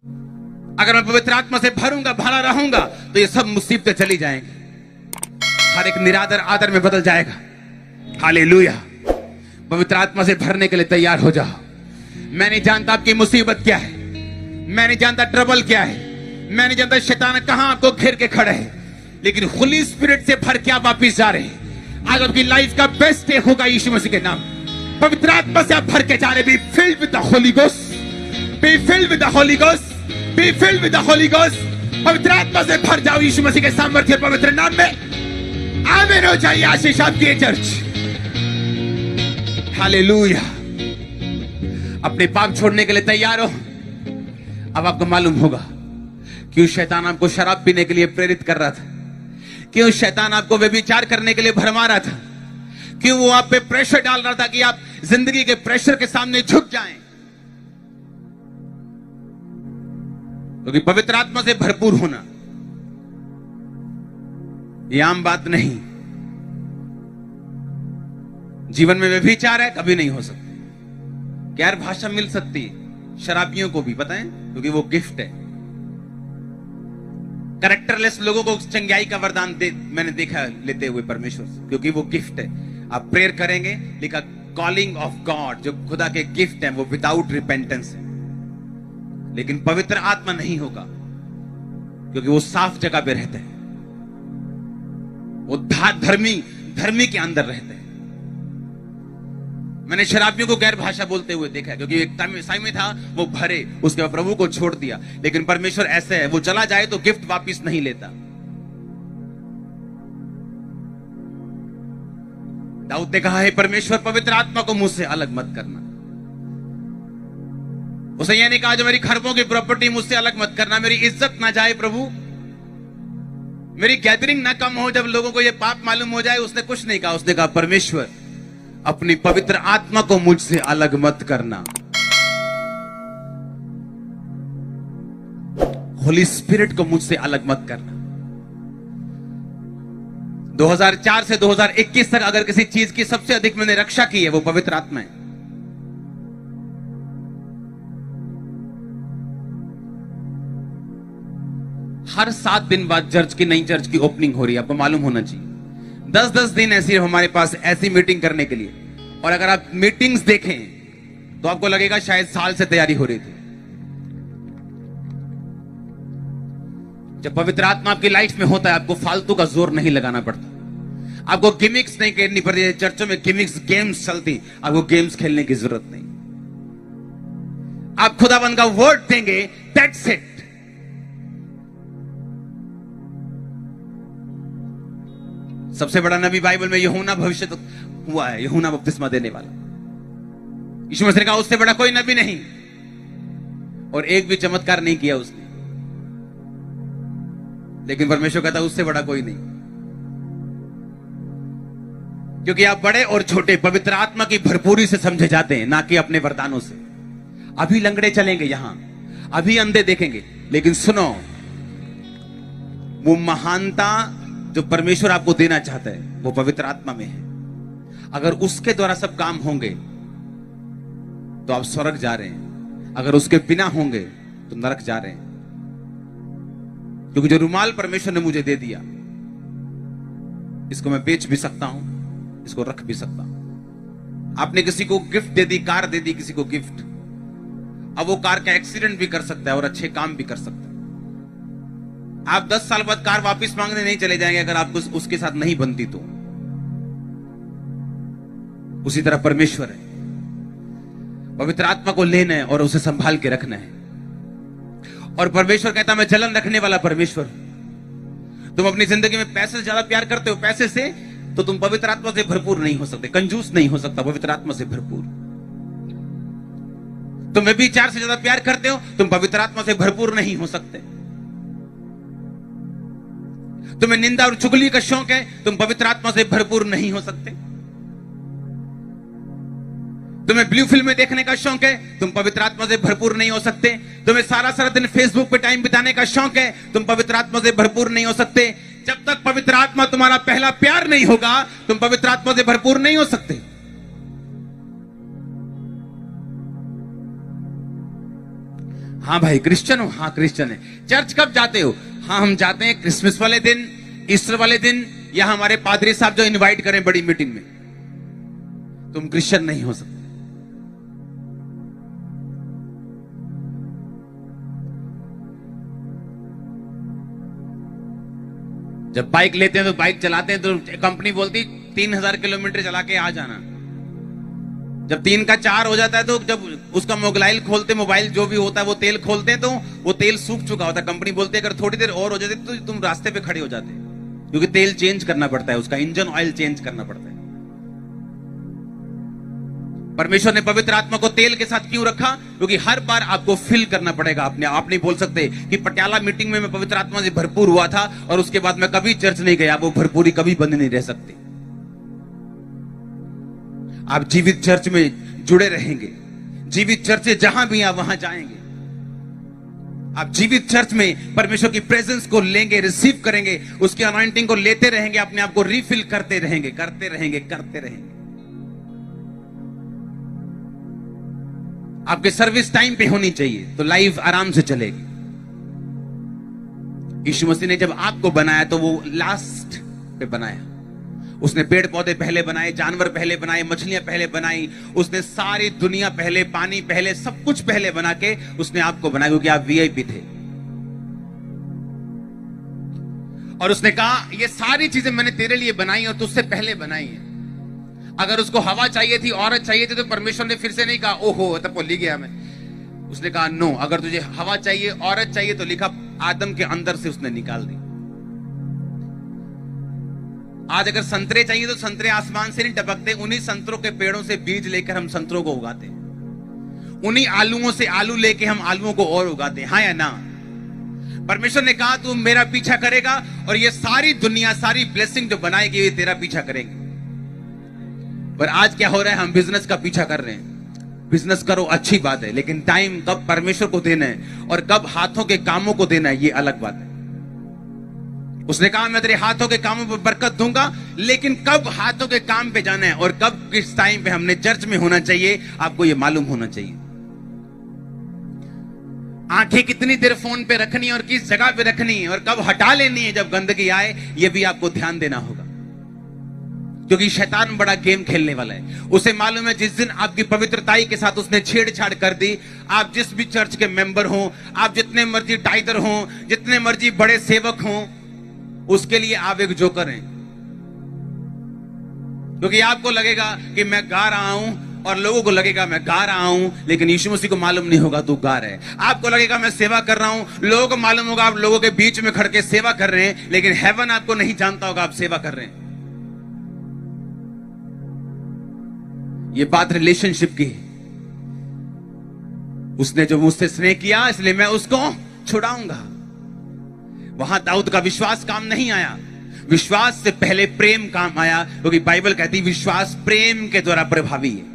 अगर मैं पवित्र आत्मा से भरूंगा, भरा रहूंगा, तो ये सब मुसीबतें चली जाएंगी, हर एक निरादर आदर में बदल जाएगा। हालेलुया। पवित्र आत्मा से भरने के लिए तैयार हो जाओ। मैं नहीं जानता आपकी मुसीबत क्या है, मैं नहीं जानता ट्रबल क्या है, मैं नहीं जानता शैतान कहां आपको घेर के खड़े है, लेकिन होली स्पिरिट से भर के आप वापिस जा रहे हैं। आज आपकी लाइफ का बेस्ट डे होगा यीशु मसीह के नाम। पवित्र आत्मा से आप भर के जा रहे। Be filled with the Holi ghost, be filled with the Holi ghost, be filled with the Holi ghost. पवित्र आत्मा से भर जाओ यीशु मसीह के सामर्थ्य पवित्र नाम में। आमीन हो जाइए। आशीष आपकी है चर्च। हालेलुया। अपने पाप छोड़ने के लिए तैयार हो। अब आपको मालूम होगा क्यों शैतान आपको शराब पीने के लिए प्रेरित कर रहा था, क्यों शैतान आपको व्यभिचार करने के लिए भरमा रहा था, क्यों वो आप पे प्रेशर डाल रहा था कि आप जिंदगी के प्रेशर के सामने झुक जाएं। क्योंकि पवित्र आत्मा से भरपूर होना यह आम बात नहीं। जीवन में व्यभिचार है, कभी नहीं हो सकता। गैर भाषा मिल सकती है शराबियों को भी, पता है, क्योंकि वो गिफ्ट है। कैरेक्टरलेस लोगों को चंगाई का वरदान मैंने देखा लेते हुए परमेश्वर से, क्योंकि वो गिफ्ट है। आप प्रेयर करेंगे, लिखा कॉलिंग ऑफ गॉड, जो खुदा के गिफ्ट है वो विदाउट रिपेंटेंस है। लेकिन पवित्र आत्मा नहीं होगा, क्योंकि वो साफ जगह पे रहते हैं, वो धर्मी के अंदर रहते हैं। मैंने शराबियों को गैर भाषा बोलते हुए देखा, क्योंकि एक समय था वो भरे, उसके बाद प्रभु को छोड़ दिया। लेकिन परमेश्वर ऐसे है, वो चला जाए तो गिफ्ट वापिस नहीं लेता। दाऊद ने कहा है, परमेश्वर पवित्र आत्मा को मुझसे अलग मत करना। उसे यह नहीं कहा जो मेरी खरबों की प्रॉपर्टी मुझसे अलग मत करना, मेरी इज्जत ना जाए प्रभु, मेरी गैदरिंग ना कम हो, जब लोगों को यह पाप मालूम हो जाए। उसने कुछ नहीं कहा, उसने कहा परमेश्वर अपनी पवित्र आत्मा को मुझसे अलग मत करना। होली स्पिरिट को मुझसे अलग मत करना। 2004 से 2021 तक अगर किसी चीज की सबसे अधिक मैंने रक्षा की है, वो पवित्र आत्मा है। हर 7 दिन बाद चर्च की, नई चर्च की ओपनिंग हो रही है, आपको मालूम होना चाहिए। 10-10 दिन ऐसी हमारे पास ऐसी मीटिंग करने के लिए। और अगर आप मीटिंग्स देखें तो आपको लगेगा शायद साल से तैयारी हो रही थी। जब पवित्र आत्मा आपकी लाइफ में होता है, आपको फालतू का जोर नहीं लगाना पड़ता, आपको गिमिक्स नहीं करनी पड़ती। चर्चों में गिमिक्स, गेम्स चलती, आपको गेम्स खेलने की जरूरत नहीं। आप खुदाबंद का वर्ड देंगे, दैट्स इट। सबसे बड़ा नबी बाइबल में यूहन्ना भविष्य हुआ है, यूहन्ना बपतिस्मा देने वाला। यीशु मसीह ने कहा उससे बड़ा कोई नबी नहीं, और एक भी चमत्कार नहीं किया उसने। लेकिन परमेश्वर कहता उससे बड़ा कोई नहीं, क्योंकि आप बड़े और छोटे पवित्र आत्मा की भरपूरी से समझे जाते हैं, ना कि अपने वरदानों से। अभी लंगड़े चलेंगे यहां, अभी अंधे देखेंगे, लेकिन सुनो, वो महानता जो परमेश्वर आपको देना चाहता है वो पवित्र आत्मा में है। अगर उसके द्वारा सब काम होंगे तो आप स्वर्ग जा रहे हैं, अगर उसके बिना होंगे तो नरक जा रहे हैं। क्योंकि जो रुमाल परमेश्वर ने मुझे दे दिया, इसको मैं बेच भी सकता हूं, इसको रख भी सकता हूं। आपने किसी को गिफ्ट दे दी, कार दे दी किसी को गिफ्ट, अब वो कार का एक्सीडेंट भी कर सकता है और अच्छे काम भी कर सकता है। आप 10 साल बाद कार वापस मांगने नहीं चले जाएंगे अगर आपको उसके साथ नहीं बनती तो। उसी तरह परमेश्वर है, पवित्र आत्मा को लेना है और उसे संभाल के रखना है। और परमेश्वर कहता मैं जलन रखने वाला परमेश्वर। तुम अपनी जिंदगी में पैसे से ज्यादा प्यार करते हो, पैसे से, तो तुम पवित्र आत्मा से भरपूर नहीं हो सकते, कंजूस नहीं हो सकता पवित्र आत्मा से भरपूर। तुम व्यभिचार से ज्यादा प्यार करते हो, तुम पवित्र आत्मा से भरपूर नहीं हो सकते। तुम्हें निंदा और चुगली का शौक है, तुम पवित्र आत्मा से भरपूर नहीं हो सकते। तुम्हें ब्लू फिल्में देखने का शौक है, तुम पवित्र आत्मा से भरपूर नहीं हो सकते। तुम्हें सारा दिन फेसबुक पे टाइम बिताने का शौक है, तुम पवित्र आत्मा से भरपूर नहीं हो सकते। जब तक पवित्र आत्मा तुम्हारा पहला प्यार नहीं होगा, तुम पवित्र आत्मा से भरपूर नहीं हो सकते। हाँ भाई क्रिश्चियन हो, हाँ क्रिश्चियन है। चर्च कब जाते हो? हाँ हम जाते हैं क्रिसमस वाले दिन, ईस्टर वाले दिन, या हमारे पादरी साहब जो इनवाइट करें बड़ी मीटिंग में। तुम क्रिश्चियन नहीं हो सकते। जब बाइक लेते हैं तो बाइक चलाते हैं तो कंपनी बोलती 3000 किलोमीटर चला के आ जाना। जब 3 का 4 हो जाता है तो जब उसका मोबाइल खोलते, मोबाइल जो भी होता है वो तेल खोलते हैं तो वो तेल सूख चुका होता है। कंपनी बोलती है अगर थोड़ी देर और हो जाती तो तुम रास्ते पे खड़े हो जाते, क्योंकि तेल चेंज करना पड़ता है, उसका इंजन ऑयल चेंज करना पड़ता है। परमेश्वर ने पवित्र आत्मा को तेल के साथ क्यों रखा? क्योंकि हर बार आपको फिल करना पड़ेगा। आप नहीं बोल सकते कि पटियाला मीटिंग में मैं पवित्र आत्मा से भरपूर हुआ था और उसके बाद मैं कभी चर्च नहीं गया। वो भरपूरी कभी बंद नहीं रह सकती। आप जीवित चर्च में जुड़े रहेंगे। जीवित चर्च से जहां भी आप वहां जाएंगे। आप जीवित चर्च में परमेश्वर की प्रेजेंस को लेंगे, रिसीव करेंगे, उसकी अनॉइंटिंग को लेते रहेंगे, अपने आप को रिफिल करते रहेंगे, करते रहेंगे, करते रहेंगे। आपके सर्विस टाइम पे होनी चाहिए तो लाइफ आराम से चलेगी। यीशु मसीह ने जब आपको बनाया तो वो लास्ट पे बनाया। उसने पेड़ पौधे पहले बनाए, जानवर पहले बनाए, मछलियां पहले बनाई, उसने सारी दुनिया पहले, पानी पहले, सब कुछ पहले बना के उसने आपको बनाया, क्योंकि आप वीआईपी थे। और उसने कहा ये सारी चीजें मैंने तेरे लिए बनाई और तुझसे पहले बनाई है। अगर उसको हवा चाहिए थी, औरत चाहिए थी, तो परमेश्वर ने फिर से नहीं कहा ओहो तब भूल गया मैं। उसने कहा नो, अगर तुझे हवा चाहिए, औरत चाहिए, तो लिखा आदम के अंदर से उसने निकाल दी। आज अगर संतरे चाहिए तो संतरे आसमान से नहीं टपकते, उन्हीं संतरों के पेड़ों से बीज लेकर हम संतरों को उगाते हैं। उन्हीं आलूओं से आलू लेके हम आलूओं को और उगाते हैं। हाँ या ना? परमेश्वर ने कहा तू मेरा पीछा करेगा और ये सारी दुनिया, सारी ब्लेसिंग जो बनाएगी ये तेरा पीछा करेंगे। पर आज क्या हो रहा है? हम बिजनेस का पीछा कर रहे हैं। बिजनेस करो, अच्छी बात है, लेकिन टाइम कब परमेश्वर को देना है और कब हाथों के कामों को देना है, ये अलग बात है। उसने कहा मैं तेरे हाथों के कामों पर बरकत दूंगा, लेकिन कब हाथों के काम पे जाना है और कब किस टाइम पे हमने चर्च में होना चाहिए, आपको ये मालूम होना चाहिए। आंखें कितनी देर फोन पे रखनी है और किस जगह पे रखनी है और कब हटा लेनी है जब गंदगी आए, ये भी आपको ध्यान देना होगा। क्योंकि शैतान बड़ा गेम खेलने वाला है। उसे मालूम है जिस दिन आपकी पवित्रताई के साथ उसने छेड़छाड़ कर दी, आप जिस भी चर्च के मेंबर हो, आप जितने मर्जी टाइटर हो, जितने मर्जी बड़े सेवक हो, उसके लिए आप एक जोकर हैं। क्योंकि आपको लगेगा कि मैं गा रहा हूं और लोगों को लगेगा मैं गा रहा हूं, लेकिन यीशु मसीह को मालूम नहीं होगा तू गा रहे है। आपको लगेगा मैं सेवा कर रहा हूं, लोगों को मालूम होगा आप लोगों के बीच में खड़ के सेवा कर रहे हैं, लेकिन हेवन आपको नहीं जानता होगा आप सेवा कर रहे हैं। ये बात रिलेशनशिप की है। उसने जो मुझसे स्नेह किया इसलिए मैं उसको छुड़ाऊंगा। वहां दाऊद का विश्वास काम नहीं आया, विश्वास से पहले प्रेम काम आया, क्योंकि बाइबल कहती है विश्वास प्रेम के द्वारा प्रभावी है।